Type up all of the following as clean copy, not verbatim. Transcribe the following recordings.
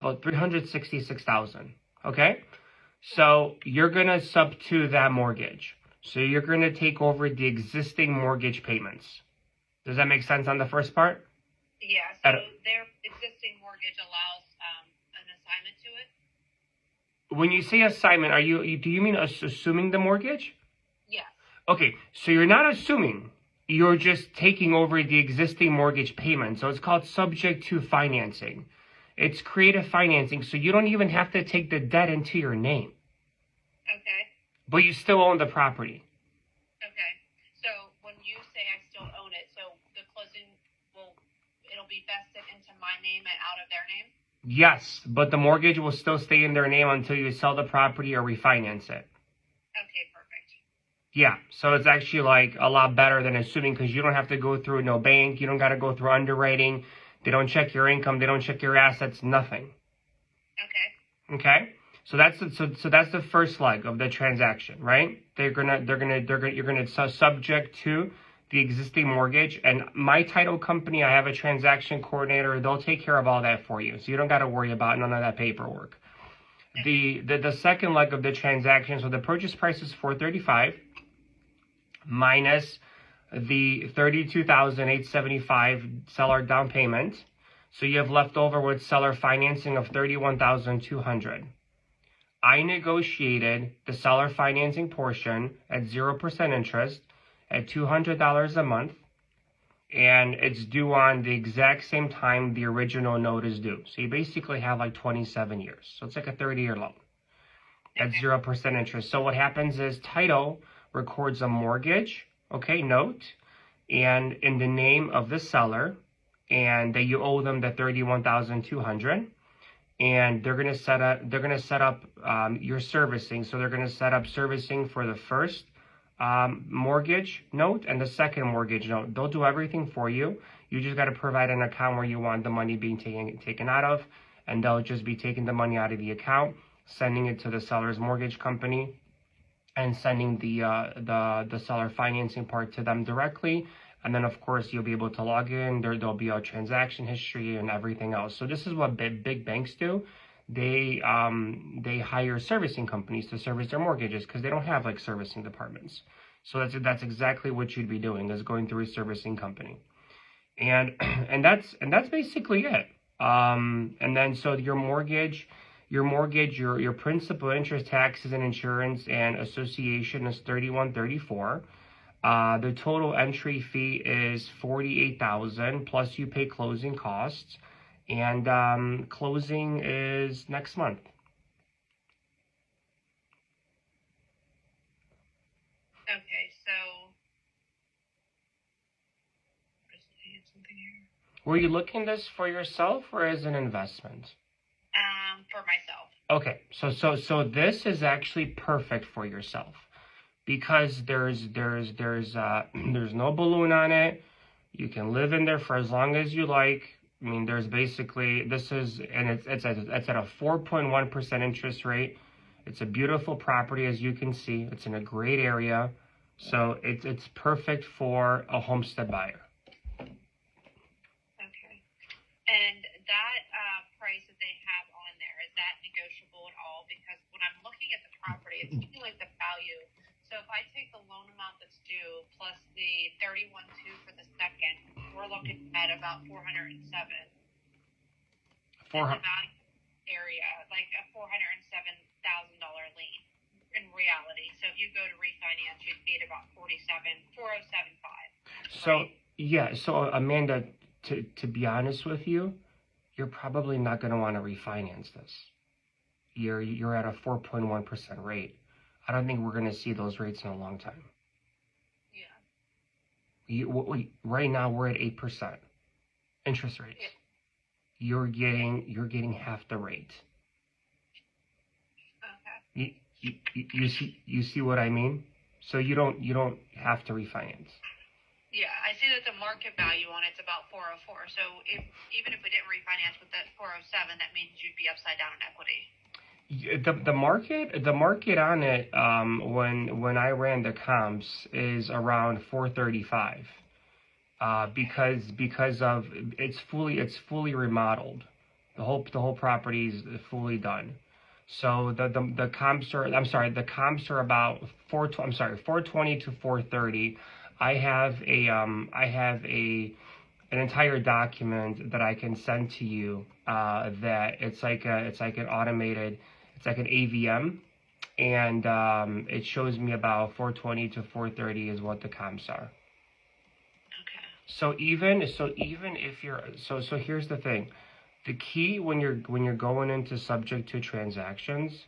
about 366,000. Okay, so you're gonna sub to that mortgage. So you're gonna take over the existing mortgage payments. Does that make sense on the first part? Yeah. So their existing mortgage allows an assignment to it. When you say assignment, do you mean assuming the mortgage? Yes. Okay, so you're not assuming. You're just taking over the existing mortgage payment. So it's called subject to financing. It's creative financing, so you don't even have to take the debt into your name. Okay. But you still own the property. Okay. So when you say I still own it, so the closing it'll be vested into my name and out of their name? Yes, but the mortgage will still stay in their name until you sell the property or refinance it. Okay, perfect. Yeah, so it's actually like a lot better than assuming, because you don't have to go through no bank, you don't got to go through underwriting, they don't check your income, they don't check your assets, nothing. Okay, so that's the first leg of the transaction, right? You're gonna subject to the existing mortgage, and my title company, I have a transaction coordinator. They'll take care of all that for you, so you don't got to worry about none of that paperwork. The second leg of the transaction, so the purchase price is $435 minus the $32,875 seller down payment. So you have left over with seller financing of $31,200. I negotiated the seller financing portion at 0% interest at $200 a month, and it's due on the exact same time the original note is due. So you basically have like 27 years. So it's like a 30-year loan at 0% interest. So what happens is title records a mortgage, okay, note, and in the name of the seller, and that you owe them the $31,200. And they're gonna set up your servicing. So they're gonna set up servicing for the first mortgage note and the second mortgage note. They'll do everything for you. You just got to provide an account where you want the money being taken out of, and they'll just be taking the money out of the account, sending it to the seller's mortgage company, and sending the seller financing part to them directly. And then, of course, you'll be able to log in. There'll be a transaction history and everything else. So this is what big banks do. They hire servicing companies to service their mortgages because they don't have like servicing departments. So that's exactly what you'd be doing, is going through a servicing company, and that's basically it. And then so your mortgage, your principal, interest, taxes, and insurance and association is $31.34. The total entry fee is $48,000 plus you pay closing costs, and closing is next month. Okay, so just something here. Were you looking this for yourself or as an investment? For myself. Okay, so this is actually perfect for yourself, because there's no balloon on it. You can live in there for as long as you like. I mean, there's basically, it's at a 4.1% interest rate. It's a beautiful property, as you can see. It's in a great area, so it's perfect for a homestead buyer. Okay, and that price that they have on there, is that negotiable at all? Because when I'm looking at the property, it's looking like the value. So if I take the loan amount that's due plus the $31,200 for the second, we're looking at about $407,000. In the value area, like a $407,000 lien in reality. So if you go to refinance, you'd be at about $407,500. So yeah, so Amanda, to be honest with you, you're probably not going to want to refinance this. You're at a 4.1% rate. I don't think we're going to see those rates in a long time. Yeah. Right now we're at 8% interest rates. Yeah. You're getting half the rate. Okay. You see what I mean? So you don't have to refinance. Yeah, I see that the market value on it's about 404. So even if we didn't refinance with that 407, that means you'd be upside down in equity. The market on it, when I ran the comps, is around 435, because of it's fully remodeled. The whole property is fully done. So the comps are, the comps are about 420 to 430. I have an entire document that I can send to you, that it's like an automated, it's like an AVM, and it shows me about 420 to 430 is what the comps are. Okay. So even if you're, so here's the thing. The key when you're going into subject to transactions,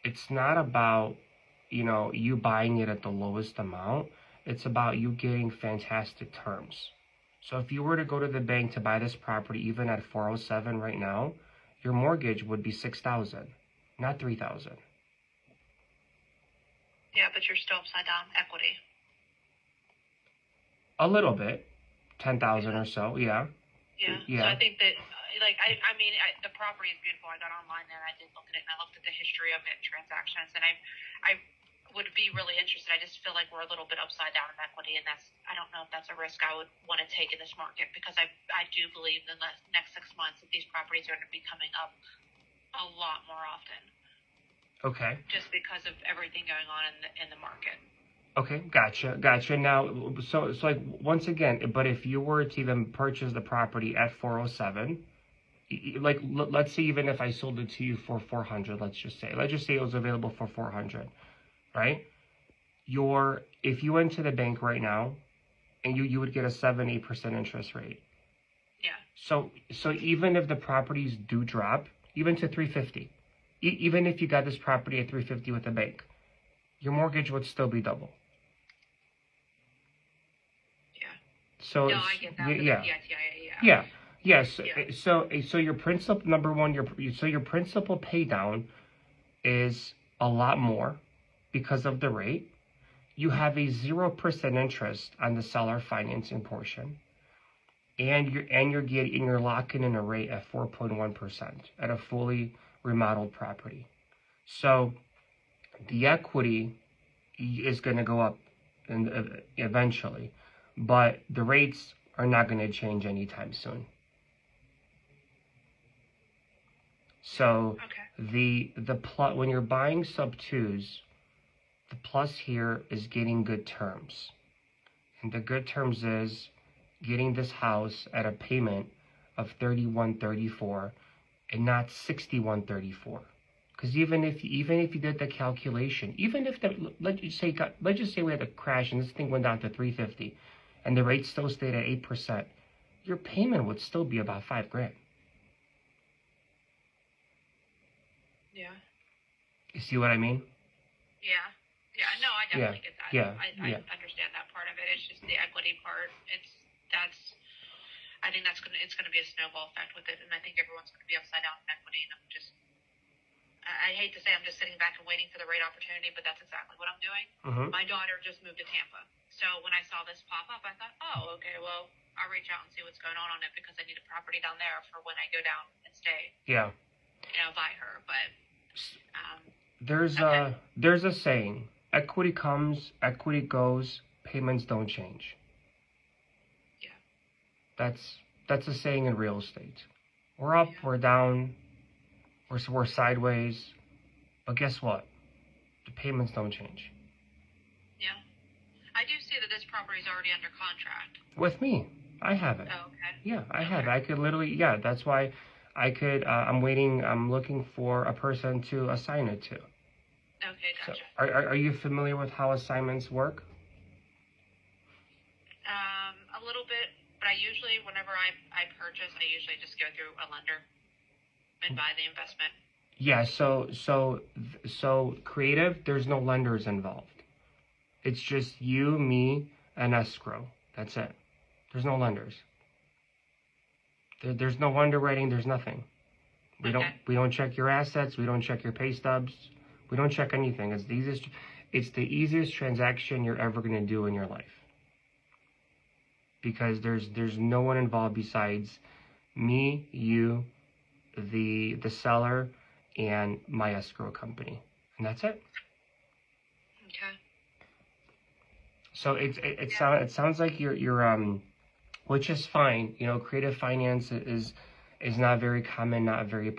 it's not about, you buying it at the lowest amount. It's about you getting fantastic terms. So if you were to go to the bank to buy this property, even at 407 right now, your mortgage would be 6,000, not 3,000. Yeah, but you're still upside down equity. A little bit, 10,000 or so, yeah. Yeah. So I think that, the property is beautiful. I got online there, I did look at it, and I looked at the history of it, transactions, and I would be really interested. I just feel like we're a little bit upside down in equity, and I don't know if that's a risk I would want to take in this market, because I do believe in the next 6 months that these properties are going to be coming up a lot more often. Okay. Just because of everything going on in the market. Okay, gotcha. Now, so like, once again, but if you were to even purchase the property at 407, like, let's say even if I sold it to you for 400, let's just say it was available for 400, right? If you went to the bank right now, and you would get a 7-8% interest rate. Yeah. So even if the properties do drop, even to 350, even if you got this property at 350 with the bank, your mortgage would still be double. Yeah. So no, I get that. Yeah. Yes. So your principal, number one, your principal pay down is a lot more because of the rate. You have a 0% interest on the seller financing portion, and you're locking in a rate at 4.1% at a fully remodeled property. So the equity is going to go up eventually, but the rates are not going to change anytime soon. So okay. when you're buying sub-twos, the plus here is getting good terms. And the good terms is getting this house at a payment of $31.34 and not $61.34. Because even if you did the calculation, even if let's just say we had a crash and this thing went down to 350, and the rate still stayed at 8%, your payment would still be about $5,000. Yeah. You see what I mean? Yeah. No, I definitely get that. Yeah. I understand that part of it. It's just the equity part. I think it's gonna be a snowball effect with it, and I think everyone's gonna be upside down in equity. And I hate to say I'm just sitting back and waiting for the right opportunity, but that's exactly what I'm doing. Mm-hmm. My daughter just moved to Tampa, so when I saw this pop up, I thought, oh, okay, well, I'll reach out and see what's going on it, because I need a property down there for when I go down and stay. Yeah. By her, but there's a saying: equity comes, equity goes, payments don't change. Yeah. That's a saying in real estate. We're up, we're down, we're sideways, but guess what? The payments don't change. Yeah. I do see that this property is already under contract. With me. I have it. Oh, okay. Yeah, I have it. I could literally, that's why I could, I'm looking for a person to assign it to. Okay, gotcha. So, are you familiar with how assignments work? A little bit, but I usually, whenever I purchase, I usually just go through a lender and buy the investment. Yeah, so creative, there's no lenders involved. It's just you, me, and escrow. That's it. There's no lenders. There's no underwriting, there's nothing. We don't check your assets, we don't check your pay stubs, we don't check anything. It's the easiest transaction you're ever gonna do in your life. Because there's no one involved besides me, you, the seller, and my escrow company. And that's it. Okay. So it sounds like you're which is fine. Creative finance is is not very common, not very